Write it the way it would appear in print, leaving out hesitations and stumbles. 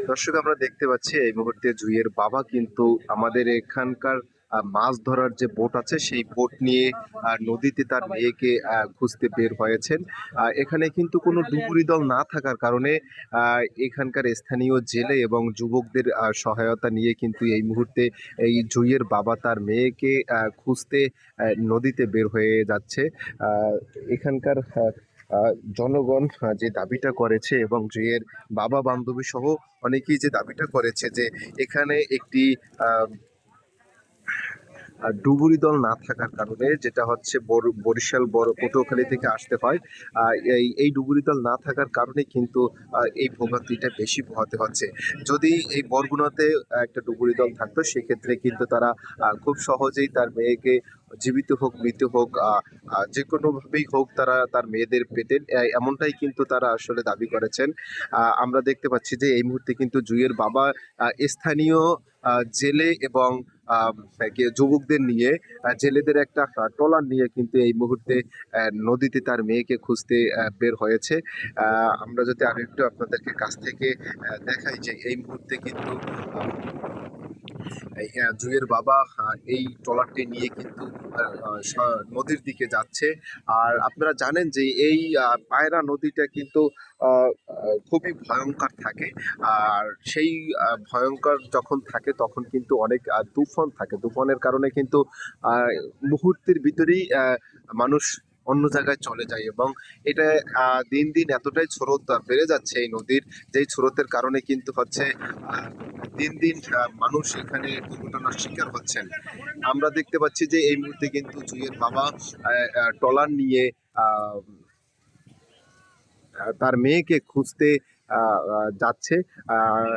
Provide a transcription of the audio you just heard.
দর্শক, আমরা দেখতে পাচ্ছি এই মুহূর্তে জুইয়ের বাবা কিন্তু আমাদের এখানকার মাছ ধরার যে বোট আছে সেই বোট নিয়ে নদীতে তার মেয়েকে খুঁজতে বের হয়েছেন। এখানে কিন্তু কোনো ডুবুরি দল না থাকার কারণে এখানকার স্থানীয় জেলে এবং যুবকদের সহায়তা নিয়ে কিন্তু এই মুহূর্তে এই জুইয়ের বাবা তার মেয়েকে খুঁজতে নদীতে বের হয়ে যাচ্ছে। আহ, এখানকার জনগণ যে দাবিটা করেছে এবং জুইয়ের বাবা বান্ধবী সহ অনেকেই যে দাবিটা করেছে যে এখানে একটি আহ, ডুবুরি দল না থাকার কারণে, যেটা হচ্ছে বরিশাল বড় পটুয়াখালী থেকে আসতে হয়, এই ডুবুরি দল না থাকার কারণে কিন্তু এই ভোগান্তিটা বেশি পোহাতে হচ্ছে। যদি এই বরগুনাতে একটা ডুবুরি দল থাকতো সেক্ষেত্রে কিন্তু তারা খুব সহজেই তার মেয়েকে জীবিত হোক মৃত হোক যে কোনোভাবেই হোক তারা তার মেয়েদের পেতেন, এমনটাই কিন্তু তারা আসলে দাবি করেছেন। আমরা দেখতে পাচ্ছি যে এই মুহূর্তে কিন্তু জুইয়ের বাবা স্থানীয় জেলে এবং আহ, যুবকদের নিয়ে জেলেদের একটা ট্রলার নিয়ে কিন্তু এই মুহূর্তে নদীতে তার মেয়েকে খুঁজতে বের হয়েছে। আমরা যদি আরেকটু আপনাদেরকে কাছ থেকে দেখাই যে এই মুহূর্তে কিন্তু জুয়ের বাবা এই ট্রলারটি নিয়ে কিন্তু নদীর দিকে যাচ্ছে। আর আপনারা জানেন যে এই পায়রা নদীটা কিন্তু খুবই ভয়ঙ্কর থাকে। আর সেই ভয়ঙ্কর যখন থাকে তখন কিন্তু অনেক তুফান থাকে। তুফানের কারণে কিন্তু আহ, মুহূর্তের ভিতরেই মানুষ অন্য জায়গায় চলে যায় এবং এটা দিন দিন এতটাই স্রোত বেড়ে যাচ্ছে এই নদীর, যেই স্রোতের কারণে কিন্তু হচ্ছে আহ, দিন দিন মানুষ এখানে দুর্ঘটনার শিকার হচ্ছেন। আমরা দেখতে পাচ্ছি যে এই মুহূর্তে কিন্তু জুইয়ের বাবা ট্রলার নিয়ে আহ, তার মেয়েকে খুঁজতে যাচ্ছে। আহ,